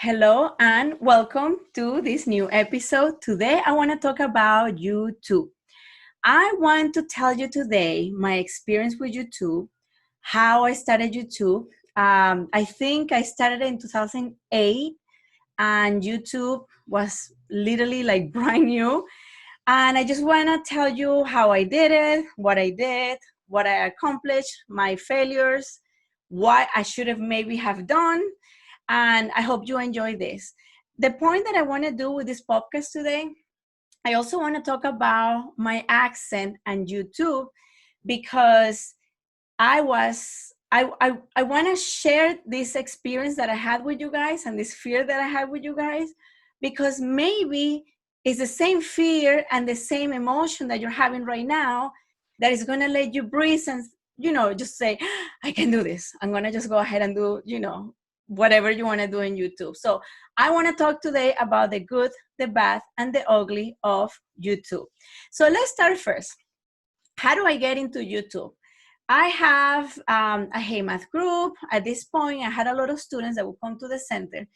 Hello and welcome to this new episode. Today I want to talk about YouTube. I want to tell you today my experience with YouTube, how I started YouTube. I think I started in 2008 and YouTube was literally like brand new. And I just want to tell you how I did, what I accomplished, my failures, what I should have maybe have done, and I hope you enjoy this. The point that I want to do with this podcast today, I also want to talk about my accent and YouTube because I want to share this experience that I had with you guys and this fear that I had with you guys because maybe it's the same fear and the same emotion that you're having right now that is going to let you breathe and just say, I can do this. I'm going to just go ahead and do whatever you want to do in YouTube. So I want to talk today about the good, the bad, and the ugly of YouTube. So let's start first. How do I get into YouTube? I have a Hey Math group. At this point, I had a lot of students that would come to the center.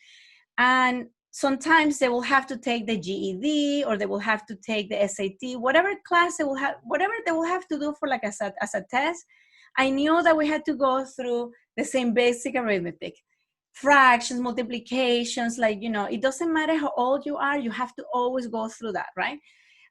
And sometimes they will have to take the GED or they will have to take the SAT, whatever class they will have, whatever they will have to do for like as a test. I knew that we had to go through the same basic arithmetic. Fractions, multiplications, it doesn't matter how old you are, you have to always go through that, right?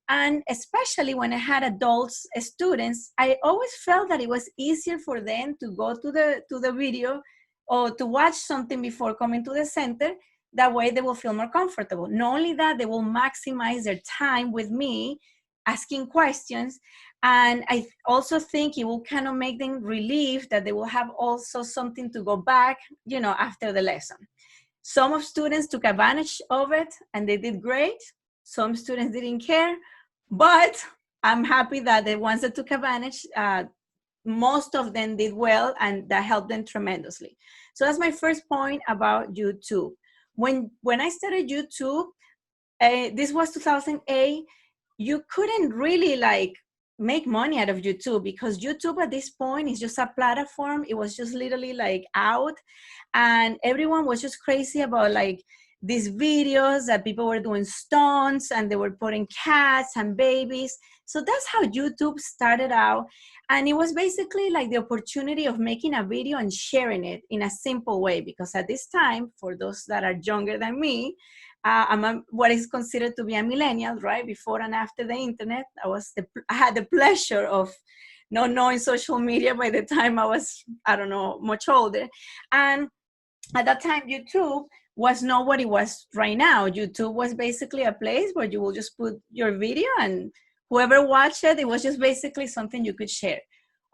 And especially when I had adults, students, I always felt that it was easier for them to go to the video or to watch something before coming to the center. That way they will feel more comfortable. Not only that, they will maximize their time with me asking questions. And I also think it will kind of make them relieved that they will have also something to go back, after the lesson. Some of students took advantage of it and they did great. Some students didn't care, but I'm happy that the ones that took advantage, most of them did well and that helped them tremendously. So that's my first point about YouTube. When I started YouTube, this was 2008, you couldn't really make money out of YouTube because YouTube at this point is just a platform. It was just literally out, and everyone was just crazy about these videos that people were doing stunts and they were putting cats and babies. So that's how YouTube started out. And it was basically like the opportunity of making a video and sharing it in a simple way. Because at this time, for those that are younger than me, what is considered to be a millennial, right? Before and after the internet, I had the pleasure of not knowing social media by the time I was, I don't know, much older. And at that time, YouTube was not what it was right now. YouTube was basically a place where you will just put your video and whoever watched it, it was just basically something you could share.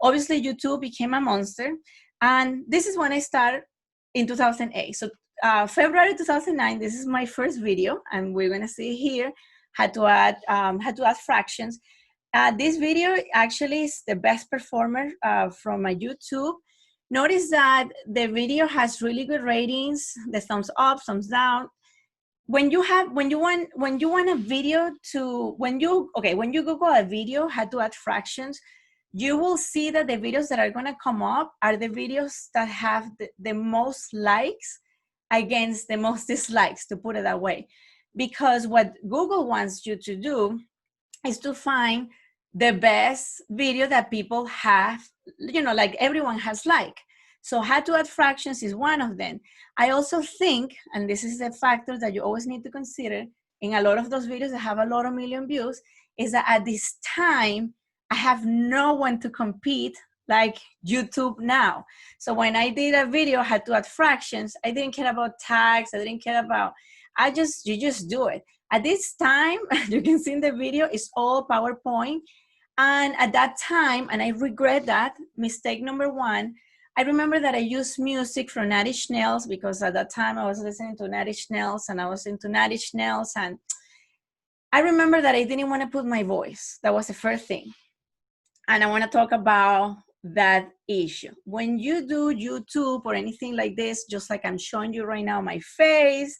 Obviously, YouTube became a monster. And this is when I started in 2008. So February 2009, this is my first video. And we're going to see here, had to add fractions. This video actually is the best performer from my YouTube. Notice that the video has really good ratings, the thumbs up, thumbs down. When you want a video when you Google a video, how to add fractions, you will see that the videos that are going to come up are the videos that have the most likes against the most dislikes, to put it that way. Because what Google wants you to do is to find the best video that people have, everyone has like. So how to add fractions is one of them. I also think, and this is a factor that you always need to consider in a lot of those videos that have a lot of million views, is that at this time, I have no one to compete like YouTube now. So when I did a video, I had to add fractions. I didn't care about tags. I didn't care about, you just do it. At this time, you can see in the video, it's all PowerPoint. And at that time, and I regret that, mistake number one, I remember that I used music from Nine Inch Nails because at that time I was listening to Nine Inch Nails and I was into Nine Inch Nails. And I remember that I didn't want to put my voice. That was the first thing. And I want to talk about that issue. When you do YouTube or anything like this, just like I'm showing you right now, my face,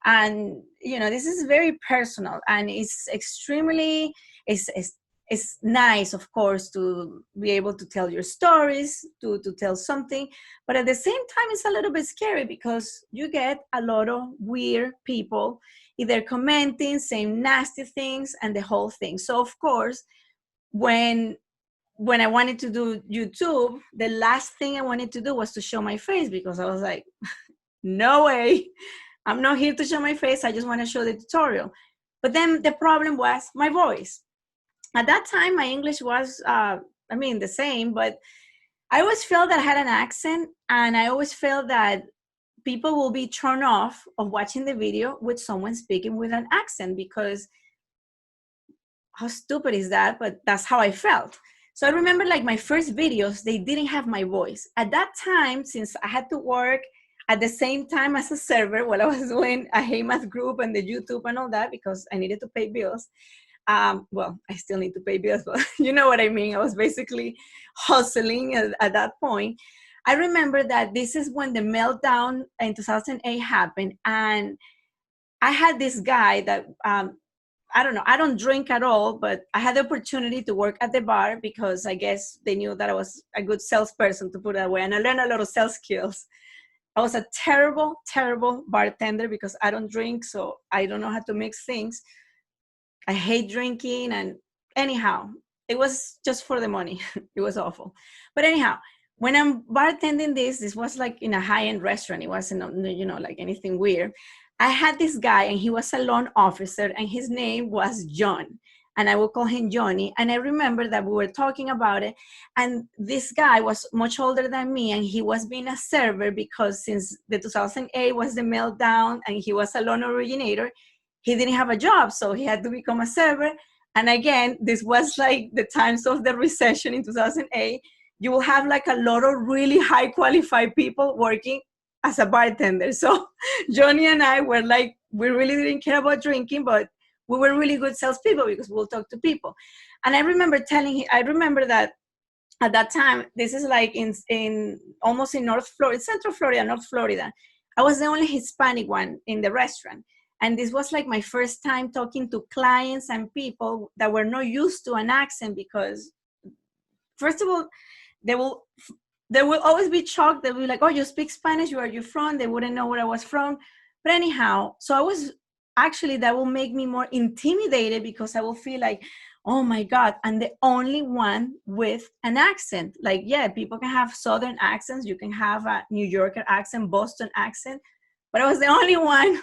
and this is very personal and it's extremely, it's it's nice, of course, to be able to tell your stories, to tell something. But at the same time, it's a little bit scary because you get a lot of weird people either commenting, saying nasty things, and the whole thing. So, of course, when I wanted to do YouTube, the last thing I wanted to do was to show my face, because I was like, no way, I'm not here to show my face. I just want to show the tutorial. But then the problem was my voice. At that time, my English was, the same, but I always felt that I had an accent, and I always felt that people will be turned off of watching the video with someone speaking with an accent, because how stupid is that? But that's how I felt. So I remember like my first videos, they didn't have my voice. At that time, since I had to work at the same time as a server while I was doing a Hey Math group and the YouTube and all that, because I needed to pay bills. Well, I still need to pay bills, but you know what I mean. I was basically hustling at that point. I remember that this is when the meltdown in 2008 happened. And I had this guy that, I don't know, I don't drink at all, but I had the opportunity to work at the bar because I guess they knew that I was a good salesperson, to put it that way. And I learned a lot of sales skills. I was a terrible, terrible bartender because I don't drink, so I don't know how to mix things. I hate drinking, and anyhow, it was just for the money. It was awful. But anyhow, when I'm bartending this was like in a high-end restaurant. It wasn't, like anything weird. I had this guy, and he was a loan officer, and his name was John. And I will call him Johnny. And I remember that we were talking about it. And this guy was much older than me, and he was being a server because since the 2008 was the meltdown and he was a loan originator, he didn't have a job, so he had to become a server. And again, this was like the times of the recession in 2008. You will have like a lot of really high qualified people working as a bartender. So Johnny and I were like, we really didn't care about drinking, but we were really good salespeople because we'll talk to people. And I remember that at that time, this is like in almost in North Florida, Central Florida, North Florida. I was the only Hispanic one in the restaurant. And this was like my first time talking to clients and people that were not used to an accent, because first of all, they will always be shocked. They'll be like, oh, you speak Spanish, where are you from? They wouldn't know where I was from. But anyhow, so I was actually, that will make me more intimidated, because I will feel like, oh my God, I'm the only one with an accent. Like, yeah, people can have Southern accents. You can have a New Yorker accent, Boston accent. But I was the only one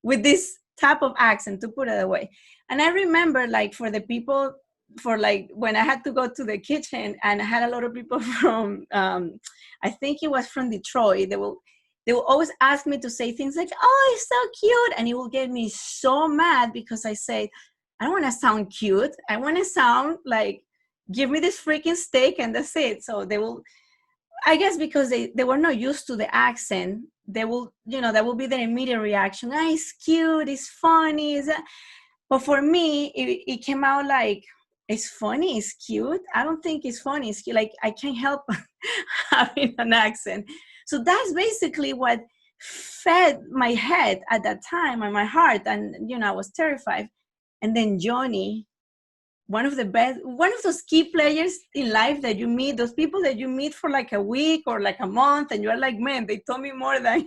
with this type of accent, to put it away. And I remember like for the people, for like when I had to go to the kitchen, and I had a lot of people from, I think it was from Detroit, they will always ask me to say things like, oh, it's so cute. And it will get me so mad, because I say, I don't want to sound cute. I want to sound like, give me this freaking steak and that's it. So they will, I guess because they were not used to the accent, they will, that will be their immediate reaction. Ah, it's cute, it's funny. But for me, it came out like, it's funny, it's cute. I don't think it's funny, it's cute. Like, I can't help having an accent. So that's basically what fed my head at that time and my heart. And, I was terrified. And then Johnny, one of those key players in life that you meet, those people that you meet for like a week or like a month, and you're like, man, they told me more than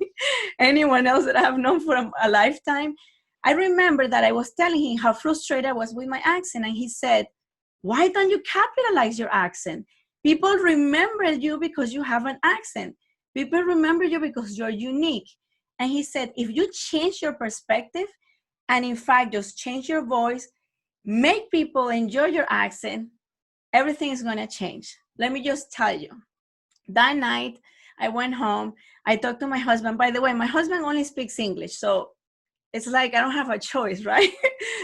anyone else that I have known for a lifetime. I remember that I was telling him how frustrated I was with my accent, and he said, why don't you capitalize your accent? People remember you because you have an accent. People remember you because you're unique. And he said, if you change your perspective, and in fact, just change your voice, make people enjoy your accent, everything is going to change. Let me just tell you, that night I went home, I talked to my husband. By the way, my husband only speaks English, so it's like I don't have a choice, right?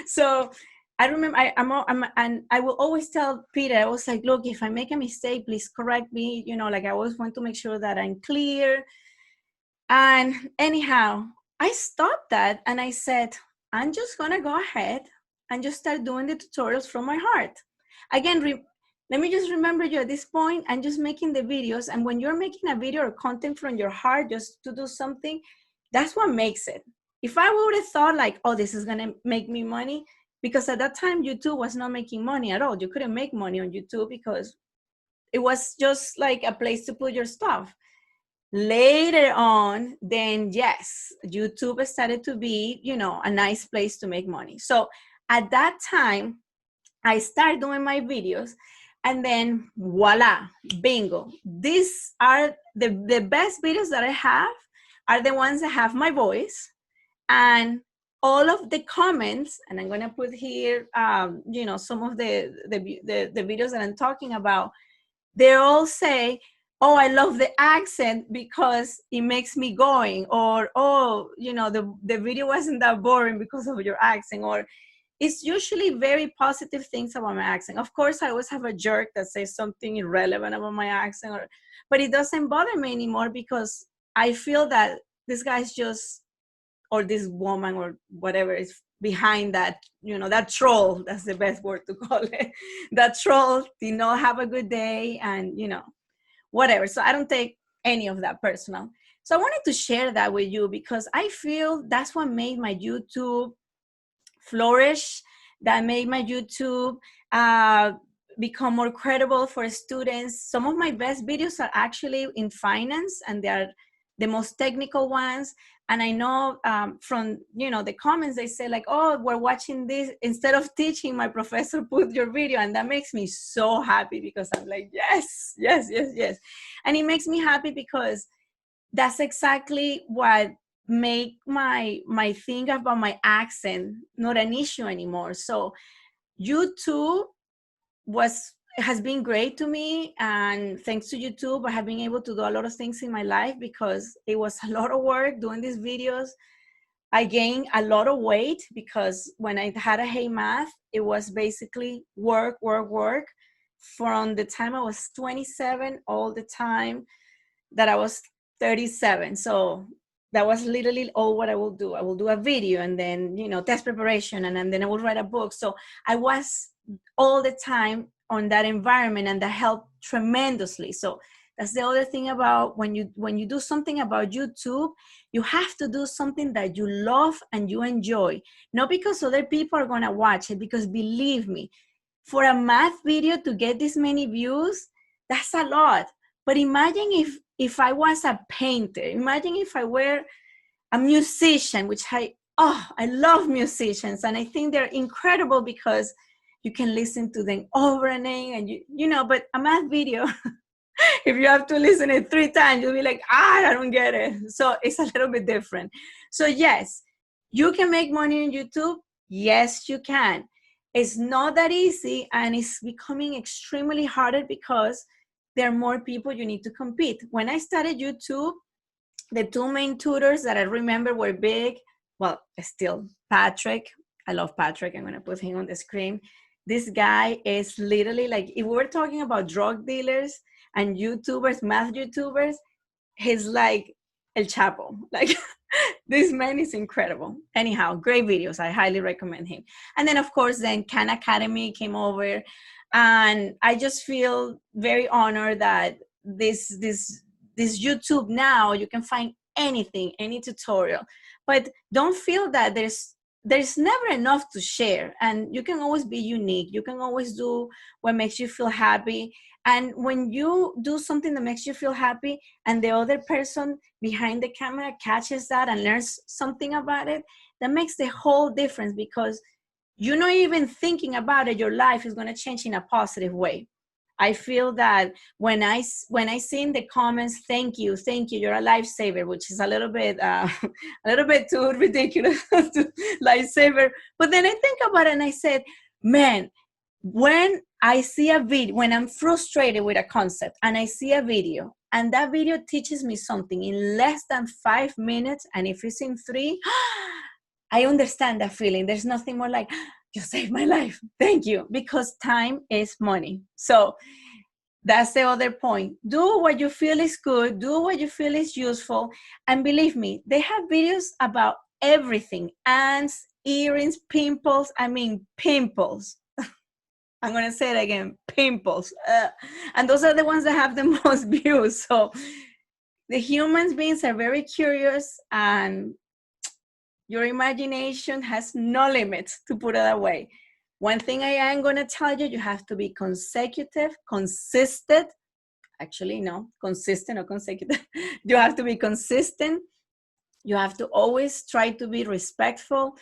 So I remember and I will always tell Peter, I was like, look, if I make a mistake, please correct me. Like I always want to make sure that I'm clear. And anyhow, I stopped that and I said, I'm just going to go ahead and just start doing the tutorials from my heart. Again, let me just remember you at this point, I'm just making the videos. And when you're making a video or content from your heart just to do something, that's what makes it. If I would have thought like, oh, this is going to make me money, because at that time YouTube was not making money at all. You couldn't make money on YouTube because it was just like a place to put your stuff. Later on, then yes, YouTube started to be, you know, a nice place to make money. So at that time, I started doing my videos, and then voila, bingo. These are the best videos that I have are the ones that have my voice, and all of the comments, and I'm gonna put here, you know, some of the videos that I'm talking about. They all say, oh, I love the accent because it makes me going, or, oh, you know, the video wasn't that boring because of your accent, or it's usually very positive things about my accent. Of course, I always have a jerk that says something irrelevant about my accent, but it doesn't bother me anymore because I feel that this guy's just, or this woman or whatever is behind that, you know, that troll, that's the best word to call it. That troll did not have a good day and, you know, whatever. So I don't take any of that personal. So I wanted to share that with you because I feel that's what made my YouTube flourish, that made my YouTube become more credible for students. Some of my best videos are actually in finance, and they're the most technical ones. And I know from, you know, the comments, they say like, oh, we're watching this. Instead of teaching, my professor put your video. And that makes me so happy because I'm like, yes, yes, yes, yes. And it makes me happy because that's exactly what make my thing about my accent not an issue anymore. So YouTube has been great to me, and thanks to YouTube I have been able to do a lot of things in my life because it was a lot of work doing these videos. I gained a lot of weight because when I had a Hey Math, it was basically work, work, work from the time I was 27 all the time that I was 37. So that was literally all what I will do. I will do a video and then, you know, test preparation, and then I will write a book. So I was all the time on that environment, and that helped tremendously. So that's the other thing about when you do something about YouTube, you have to do something that you love and you enjoy, not because other people are going to watch it, because believe me, for a math video to get this many views, that's a lot. But imagine if I was a painter, imagine if I were a musician, which I love musicians, and I think they're incredible because you can listen to them over and again, and you know, but a math video, if you have to listen it 3 times, you'll be like, I don't get it. So it's a little bit different. So yes, you can make money on YouTube. Yes, you can. It's not that easy, and it's becoming extremely harder because there are more people you need to compete. When I started YouTube, the 2 main tutors that I remember were big. Well, still Patrick. I love Patrick. I'm going to put him on the screen. This guy is literally like, if we were talking about drug dealers and YouTubers, math YouTubers, he's like El Chapo. Like, this man is incredible. Anyhow, great videos. I highly recommend him. And then, of course, then Khan Academy came over. And I just feel very honored that this YouTube now, you can find anything, any tutorial. But don't feel that there's never enough to share, and you can always be unique. You can always do what makes you feel happy. And when you do something that makes you feel happy and the other person behind the camera catches that and learns something about it, that makes the whole difference, because you're not even thinking about it, your life is going to change in a positive way. I feel that when I see in the comments, thank you, you're a lifesaver, which is a little bit too ridiculous, lifesaver. But then I think about it and I said, man, when I see a video, when I'm frustrated with a concept and I see a video and that video teaches me something in less than 5 minutes, and if it's in 3, I understand that feeling. There's nothing more like, you saved my life. Thank you. Because time is money. So that's the other point. Do what you feel is good. Do what you feel is useful. And believe me, they have videos about everything. Ants, earrings, pimples. I mean, pimples. I'm going to say it again, pimples. And those are the ones that have the most views. So the human beings are very curious, and Your imagination has no limits, to put it that way. One thing I am going to tell you, you have to be consistent. Actually, no, consistent or consecutive. You have to be consistent. You have to always try to be respectful.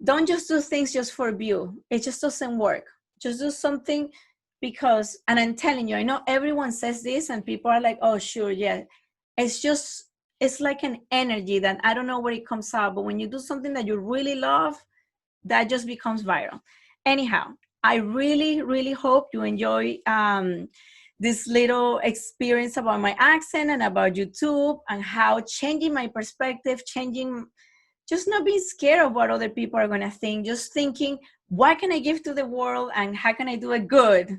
Don't just do things just for view. It just doesn't work. Just do something because, and I'm telling you, I know everyone says this and people are like, oh, sure, yeah. It's like an energy that I don't know where it comes out, but when you do something that you really love, that just becomes viral. Anyhow, I really, really hope you enjoy this little experience about my accent and about YouTube and how changing my perspective, just not being scared of what other people are going to think, just thinking, what can I give to the world and how can I do it good?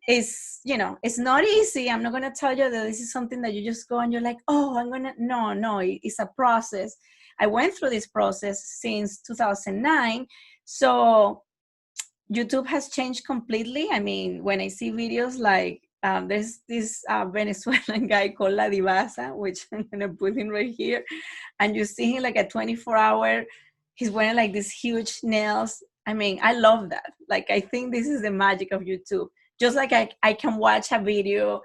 It's not easy. I'm not going to tell you that this is something that you just go and you're like, oh, no, it's a process. I went through this process since 2009. So YouTube has changed completely. I mean, when I see videos like there's this Venezuelan guy called La Divasa, which I'm going to put him right here. And you see him like a 24-hour, he's wearing like these huge nails. I mean, I love that. Like, I think this is the magic of YouTube. Just like I can watch a video,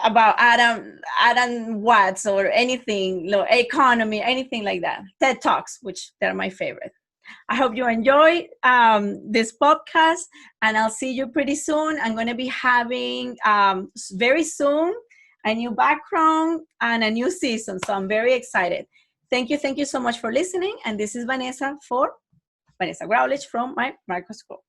about Adam Watts or anything, economy, anything like that. TED Talks, which they're my favorite. I hope you enjoy this podcast, and I'll see you pretty soon. I'm going to be having very soon a new background and a new season, so I'm very excited. Thank you so much for listening, and this is Vanessa for Vanessa Graulich from my Micro School.